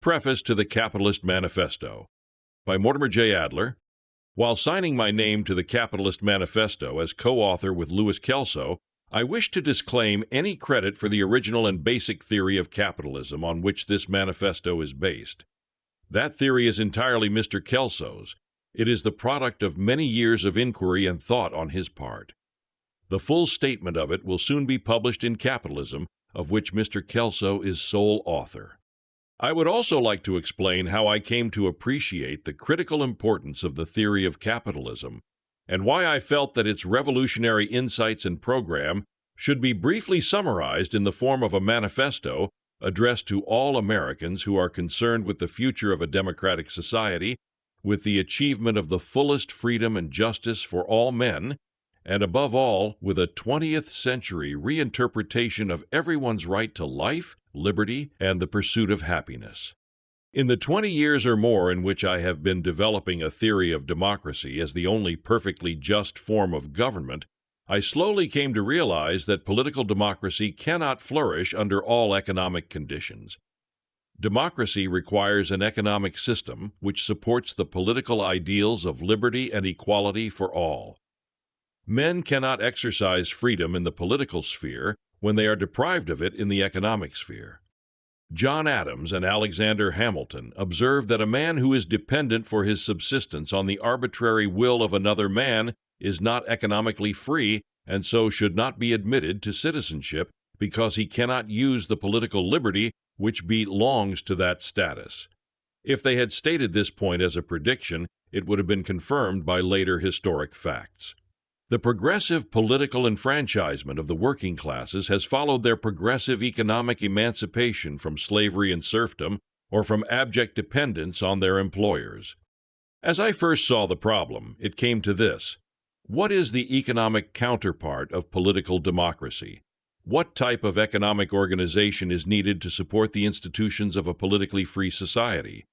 Preface to the Capitalist Manifesto by Mortimer J. Adler. While signing my name to the Capitalist Manifesto as co-author with Louis Kelso, I wish to disclaim any credit for the original and basic theory of capitalism on which this manifesto is based. That theory is entirely Mr. Kelso's. It is the product of many years of inquiry and thought on his part. The full statement of it will soon be published in Capitalism, of which Mr. Kelso is sole author. I would also like to explain how I came to appreciate the critical importance of the theory of capitalism, and why I felt that its revolutionary insights and program should be briefly summarized in the form of a manifesto addressed to all Americans who are concerned with the future of a democratic society, with the achievement of the fullest freedom and justice for all men, and above all, with a 20th-century reinterpretation of everyone's right to life, liberty, and the pursuit of happiness. In the 20 years or more in which I have been developing a theory of democracy as the only perfectly just form of government, I slowly came to realize that political democracy cannot flourish under all economic conditions. Democracy requires an economic system which supports the political ideals of liberty and equality for all. Men cannot exercise freedom in the political sphere when they are deprived of it in the economic sphere. John Adams and Alexander Hamilton observed that a man who is dependent for his subsistence on the arbitrary will of another man is not economically free and so should not be admitted to citizenship because he cannot use the political liberty which belongs to that status. If they had stated this point as a prediction, it would have been confirmed by later historic facts. The progressive political enfranchisement of the working classes has followed their progressive economic emancipation from slavery and serfdom or from abject dependence on their employers. As I first saw the problem, it came to this: what is the economic counterpart of political democracy? What type of economic organization is needed to support the institutions of a politically free society?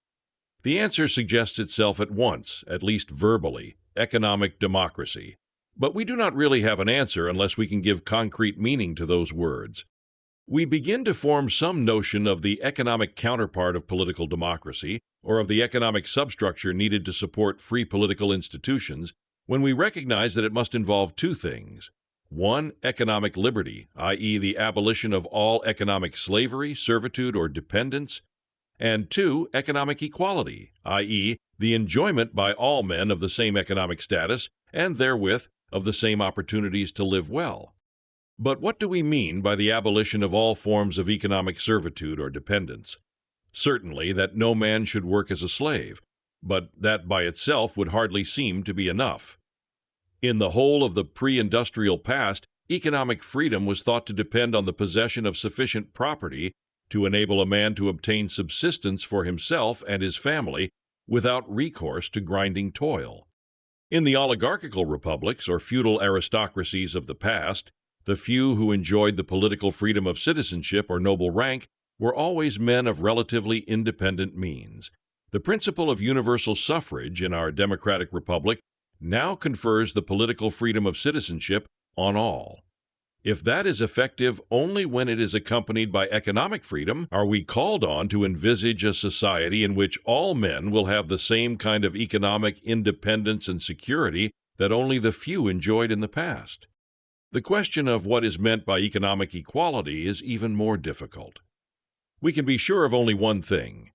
The answer suggests itself at once, at least verbally: economic democracy. But we do not really have an answer unless we can give concrete meaning to those words. We begin to form some notion of the economic counterpart of political democracy, or of the economic substructure needed to support free political institutions, when we recognize that it must involve two things. One, economic liberty, i.e., the abolition of all economic slavery, servitude, or dependence. And two, economic equality, i.e., the enjoyment by all men of the same economic status, and therewith of the same opportunities to live well. But what do we mean by the abolition of all forms of economic servitude or dependence? Certainly that no man should work as a slave, but that by itself would hardly seem to be enough. In the whole of the pre-industrial past, economic freedom was thought to depend on the possession of sufficient property to enable a man to obtain subsistence for himself and his family without recourse to grinding toil. In the oligarchical republics or feudal aristocracies of the past, the few who enjoyed the political freedom of citizenship or noble rank were always men of relatively independent means. The principle of universal suffrage in our democratic republic now confers the political freedom of citizenship on all. If that is effective only when it is accompanied by economic freedom, are we called on to envisage a society in which all men will have the same kind of economic independence and security that only the few enjoyed in the past? The question of what is meant by economic equality is even more difficult. We can be sure of only one thing.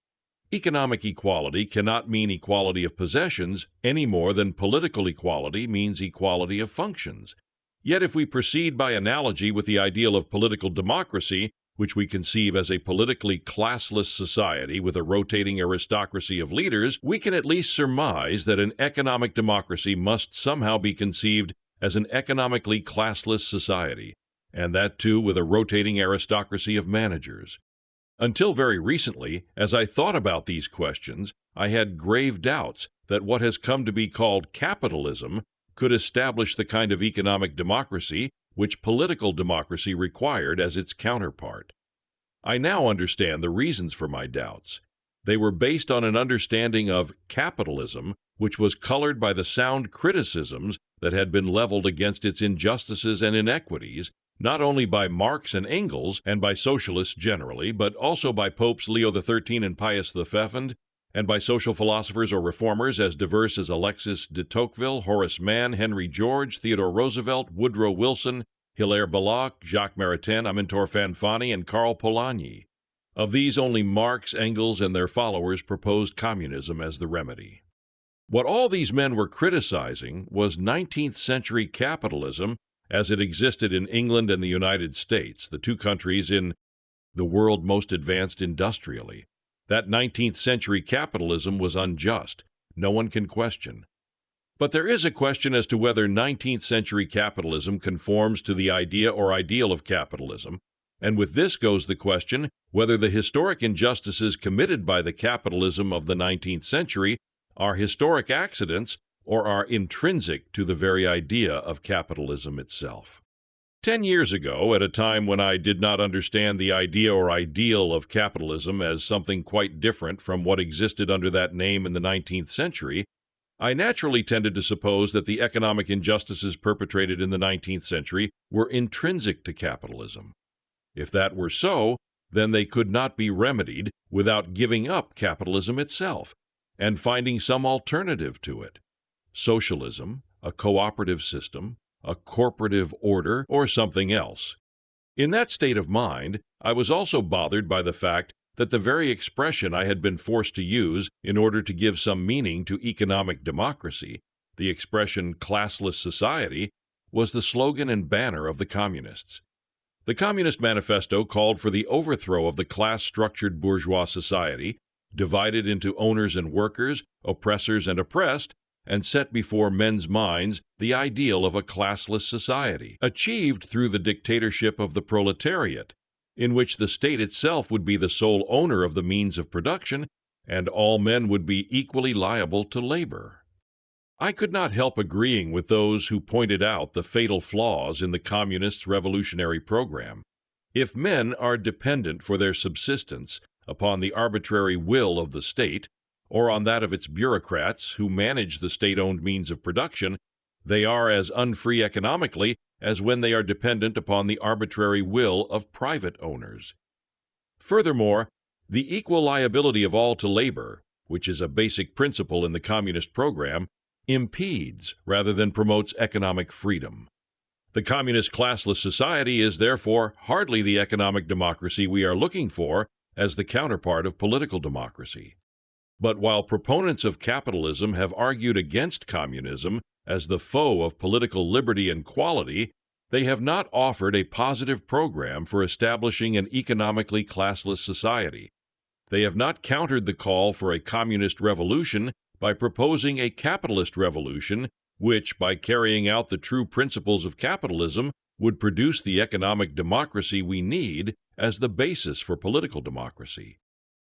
Economic equality cannot mean equality of possessions any more than political equality means equality of functions. Yet if we proceed by analogy with the ideal of political democracy, which we conceive as a politically classless society with a rotating aristocracy of leaders, we can at least surmise that an economic democracy must somehow be conceived as an economically classless society, and that too with a rotating aristocracy of managers. Until very recently, as I thought about these questions, I had grave doubts that what has come to be called capitalism could establish the kind of economic democracy which political democracy required as its counterpart. I now understand the reasons for my doubts. They were based on an understanding of capitalism which was colored by the sound criticisms that had been leveled against its injustices and inequities, not only by Marx and Engels and by socialists generally, but also by Popes Leo XIII and Pius V, and by social philosophers or reformers as diverse as Alexis de Tocqueville, Horace Mann, Henry George, Theodore Roosevelt, Woodrow Wilson, Hilaire Belloc, Jacques Maritain, Amintor Fanfani, and Karl Polanyi. Of these, only Marx, Engels, and their followers proposed communism as the remedy. What all these men were criticizing was 19th-century capitalism as it existed in England and the United States, the two countries in the world most advanced industrially. That 19th-century capitalism was unjust. No one can question. But there is a question as to whether 19th-century capitalism conforms to the idea or ideal of capitalism, and with this goes the question whether the historic injustices committed by the capitalism of the 19th century are historic accidents or are intrinsic to the very idea of capitalism itself. 10 years ago, at a time when I did not understand the idea or ideal of capitalism as something quite different from what existed under that name in the 19th century, I naturally tended to suppose that the economic injustices perpetrated in the 19th century were intrinsic to capitalism. If that were so, then they could not be remedied without giving up capitalism itself and finding some alternative to it. Socialism, a cooperative system, a corporative order, or something else. In that state of mind, I was also bothered by the fact that the very expression I had been forced to use in order to give some meaning to economic democracy, the expression classless society, was the slogan and banner of the communists. The Communist Manifesto called for the overthrow of the class-structured bourgeois society, divided into owners and workers, oppressors and oppressed, and set before men's minds the ideal of a classless society, achieved through the dictatorship of the proletariat, in which the state itself would be the sole owner of the means of production, and all men would be equally liable to labor. I could not help agreeing with those who pointed out the fatal flaws in the communists' revolutionary program. If men are dependent for their subsistence upon the arbitrary will of the state, or on that of its bureaucrats who manage the state-owned means of production, they are as unfree economically as when they are dependent upon the arbitrary will of private owners. Furthermore, the equal liability of all to labor, which is a basic principle in the communist program, impedes rather than promotes economic freedom. The communist classless society is therefore hardly the economic democracy we are looking for as the counterpart of political democracy. But while proponents of capitalism have argued against communism as the foe of political liberty and quality, they have not offered a positive program for establishing an economically classless society. They have not countered the call for a communist revolution by proposing a capitalist revolution, which, by carrying out the true principles of capitalism, would produce the economic democracy we need as the basis for political democracy.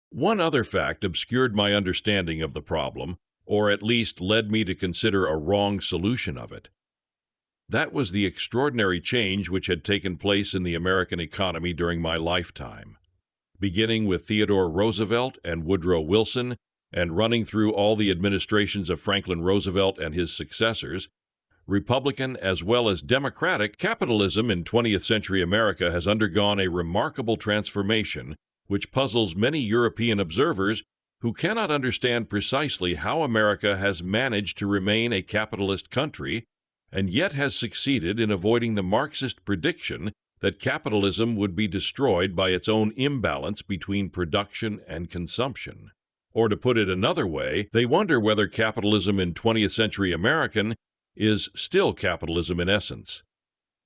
One other fact obscured my understanding of the problem, or at least led me to consider a wrong solution of it. That was the extraordinary change which had taken place in the American economy during my lifetime. Beginning with Theodore Roosevelt and Woodrow Wilson, and running through all the administrations of Franklin Roosevelt and his successors, Republican as well as Democratic, capitalism in 20th century America has undergone a remarkable transformation which puzzles many European observers who cannot understand precisely how America has managed to remain a capitalist country and yet has succeeded in avoiding the Marxist prediction that capitalism would be destroyed by its own imbalance between production and consumption. Or to put it another way, they wonder whether capitalism in 20th century American is still capitalism in essence.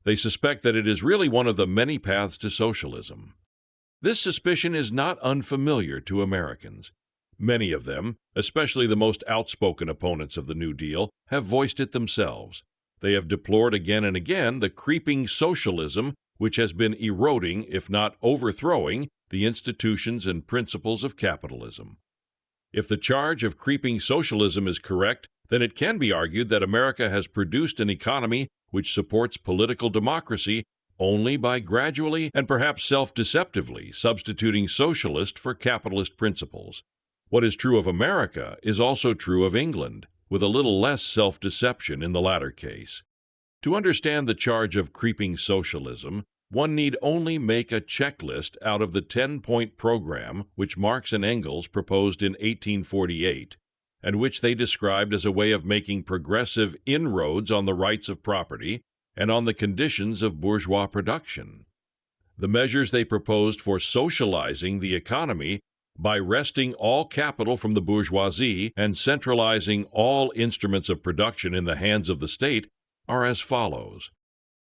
They suspect that it is really one of the many paths to socialism. This suspicion is not unfamiliar to Americans. Many of them, especially the most outspoken opponents of the New Deal, have voiced it themselves. They have deplored again and again the creeping socialism which has been eroding, if not overthrowing, the institutions and principles of capitalism. If the charge of creeping socialism is correct, then it can be argued that America has produced an economy which supports political democracy only by gradually and perhaps self-deceptively substituting socialist for capitalist principles. What is true of America is also true of England, with a little less self-deception in the latter case. To understand the charge of creeping socialism, one need only make a checklist out of the 10-point program which Marx and Engels proposed in 1848, and which they described as a way of making progressive inroads on the rights of property and on the conditions of bourgeois production. The measures they proposed for socializing the economy by wresting all capital from the bourgeoisie and centralizing all instruments of production in the hands of the state are as follows.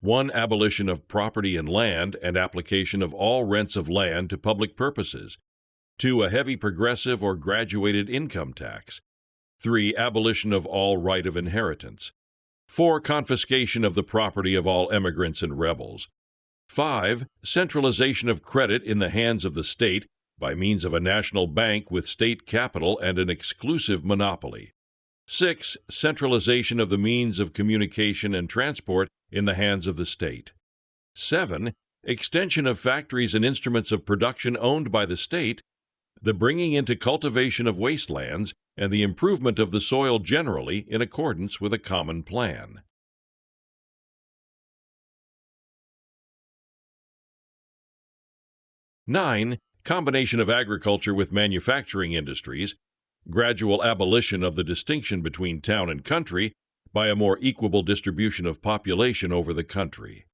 1. Abolition of property in land and application of all rents of land to public purposes. 2. A heavy progressive or graduated income tax. 3. Abolition of all right of inheritance. 4. Confiscation of the property of all emigrants and rebels. 5. Centralization of credit in the hands of the state by means of a national bank with state capital and an exclusive monopoly. 6. Centralization of the means of communication and transport in the hands of the state. 7. Extension of factories and instruments of production owned by the state, the bringing into cultivation of wastelands, and the improvement of the soil generally in accordance with a common plan. Nine, combination of agriculture with manufacturing industries, gradual abolition of the distinction between town and country by a more equable distribution of population over the country.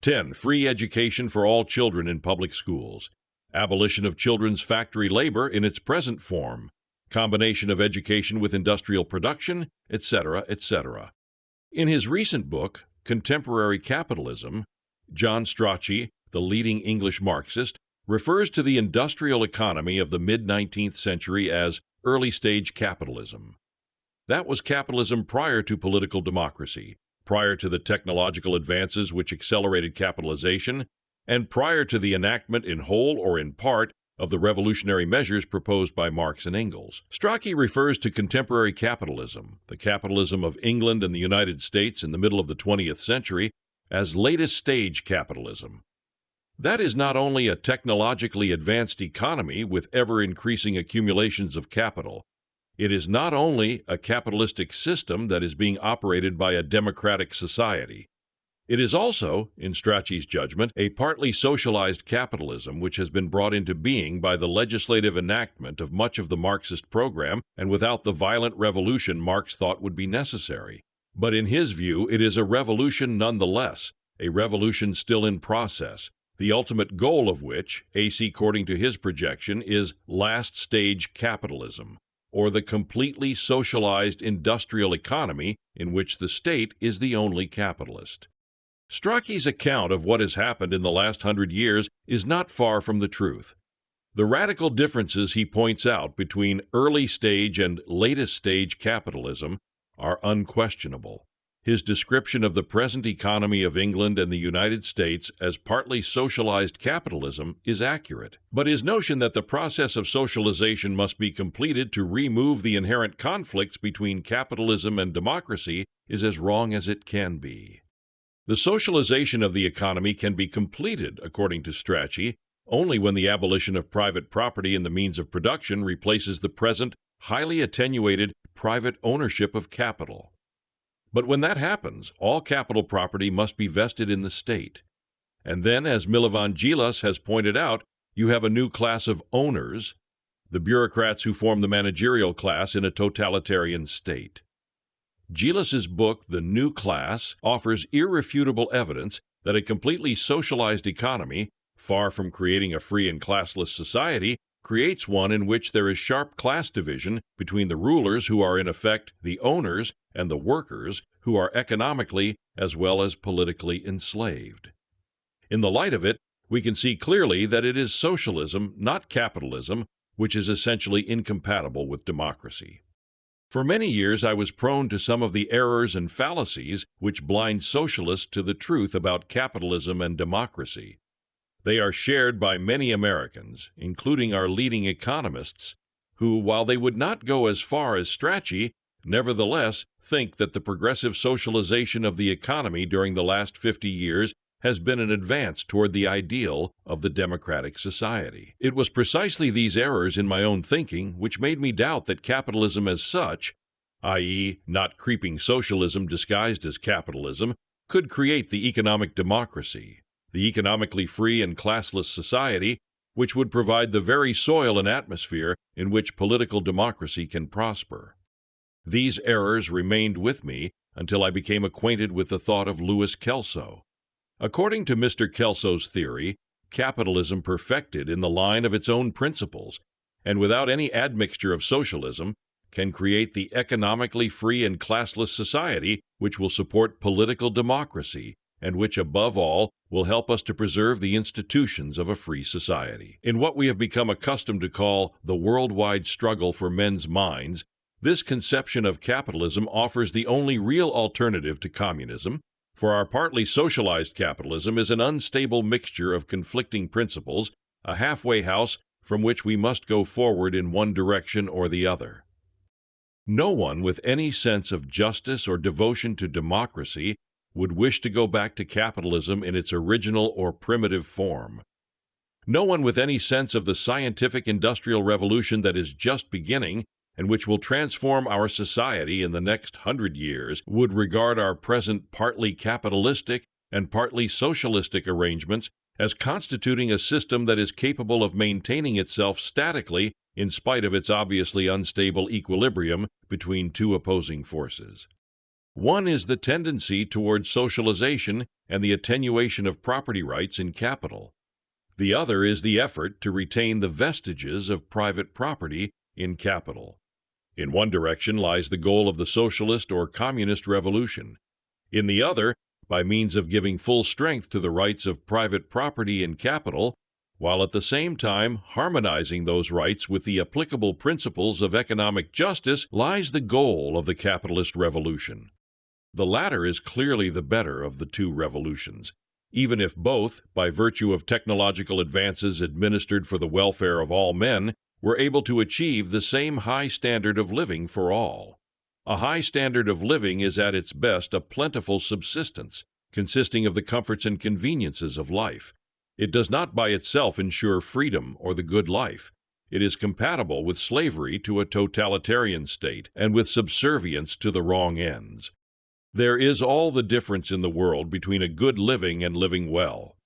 10. Free education for all children in public schools, abolition of children's factory labor in its present form, combination of education with industrial production, etc., etc. In his recent book, Contemporary Capitalism, John Strachey, the leading English Marxist, refers to the industrial economy of the mid-19th century as early-stage capitalism. That was capitalism prior to political democracy, prior to the technological advances which accelerated capitalization, and prior to the enactment in whole or in part of the revolutionary measures proposed by Marx and Engels. Strachey refers to contemporary capitalism, the capitalism of England and the United States in the middle of the 20th century, as latest-stage capitalism. That is not only a technologically advanced economy with ever-increasing accumulations of capital. It is not only a capitalistic system that is being operated by a democratic society. It is also, in Strachey's judgment, a partly socialized capitalism which has been brought into being by the legislative enactment of much of the Marxist program and without the violent revolution Marx thought would be necessary. But in his view, it is a revolution nonetheless, a revolution still in process, the ultimate goal of which, according to his projection, is last-stage capitalism, or the completely socialized industrial economy in which the state is the only capitalist. Strachey's account of what has happened in the last 100 years is not far from the truth. The radical differences he points out between early-stage and latest-stage capitalism are unquestionable. His description of the present economy of England and the United States as partly socialized capitalism is accurate, but his notion that the process of socialization must be completed to remove the inherent conflicts between capitalism and democracy is as wrong as it can be. The socialization of the economy can be completed, according to Strachey, only when the abolition of private property and the means of production replaces the present, highly attenuated private ownership of capital. But when that happens, all capital property must be vested in the state. And then, as Milovan Djilas has pointed out, you have a new class of owners, the bureaucrats who form the managerial class in a totalitarian state. Djilas's book, The New Class, offers irrefutable evidence that a completely socialized economy, far from creating a free and classless society, creates one in which there is sharp class division between the rulers, who are in effect the owners, and the workers, who are economically as well as politically enslaved. In the light of it, we can see clearly that it is socialism, not capitalism, which is essentially incompatible with democracy. For many years I was prone to some of the errors and fallacies which blind socialists to the truth about capitalism and democracy. They are shared by many Americans, including our leading economists, who, while they would not go as far as Strachey, nevertheless think that the progressive socialization of the economy during the last 50 years has been an advance toward the ideal of the democratic society. It was precisely these errors in my own thinking which made me doubt that capitalism as such, i.e., not creeping socialism disguised as capitalism, could create the economic democracy. the economically free and classless society, which would provide the very soil and atmosphere in which political democracy can prosper. These errors remained with me until I became acquainted with the thought of Louis Kelso. According to Mr. Kelso's theory, capitalism perfected in the line of its own principles, and without any admixture of socialism, can create the economically free and classless society which will support political democracy, and which, above all, will help us to preserve the institutions of a free society. In what we have become accustomed to call the worldwide struggle for men's minds, this conception of capitalism offers the only real alternative to communism, for our partly socialized capitalism is an unstable mixture of conflicting principles, a halfway house from which we must go forward in one direction or the other. No one with any sense of justice or devotion to democracy would wish to go back to capitalism in its original or primitive form. No one with any sense of the scientific industrial revolution that is just beginning and which will transform our society in the next 100 years would regard our present partly capitalistic and partly socialistic arrangements as constituting a system that is capable of maintaining itself statically in spite of its obviously unstable equilibrium between two opposing forces. One is the tendency toward socialization and the attenuation of property rights in capital. The other is the effort to retain the vestiges of private property in capital. In one direction lies the goal of the socialist or communist revolution. In the other, by means of giving full strength to the rights of private property in capital, while at the same time harmonizing those rights with the applicable principles of economic justice, lies the goal of the capitalist revolution. The latter is clearly the better of the two revolutions, even if both, by virtue of technological advances administered for the welfare of all men, were able to achieve the same high standard of living for all. A high standard of living is at its best a plentiful subsistence, consisting of the comforts and conveniences of life. It does not by itself ensure freedom or the good life. It is compatible with slavery to a totalitarian state and with subservience to the wrong ends. There is all the difference in the world between a good living and living well.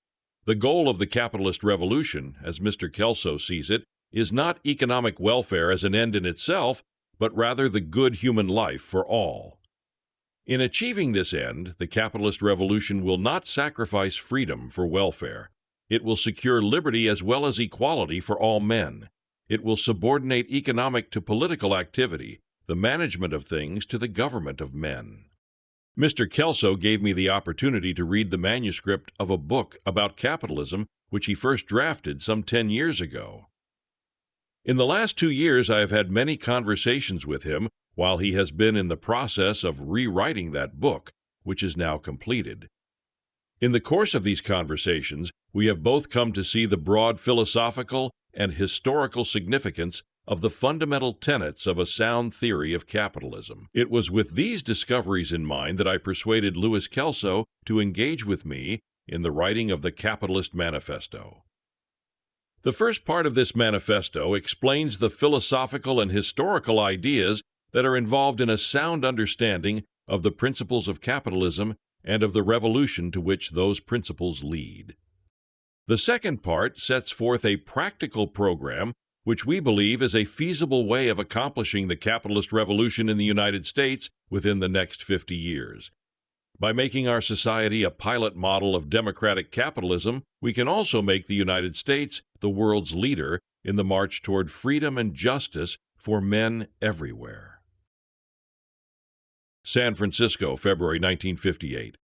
The goal of the capitalist revolution, as Mr. Kelso sees it, is not economic welfare as an end in itself, but rather the good human life for all. In achieving this end, the capitalist revolution will not sacrifice freedom for welfare. It will secure liberty as well as equality for all men. It will subordinate economic to political activity, the management of things to the government of men. Mr. Kelso gave me the opportunity to read the manuscript of a book about capitalism which he first drafted some 10 years ago. In the last 2 years, I have had many conversations with him while he has been in the process of rewriting that book, which is now completed. In the course of these conversations, we have both come to see the broad philosophical and historical significance of the fundamental tenets of a sound theory of capitalism. It was with these discoveries in mind that I persuaded Louis Kelso to engage with me in the writing of the Capitalist Manifesto. The first part of this manifesto explains the philosophical and historical ideas that are involved in a sound understanding of the principles of capitalism and of the revolution to which those principles lead. The second part sets forth a practical program which we believe is a feasible way of accomplishing the capitalist revolution in the United States within the next 50 years. By making our society a pilot model of democratic capitalism, we can also make the United States the world's leader in the march toward freedom and justice for men everywhere. San Francisco, February 1958.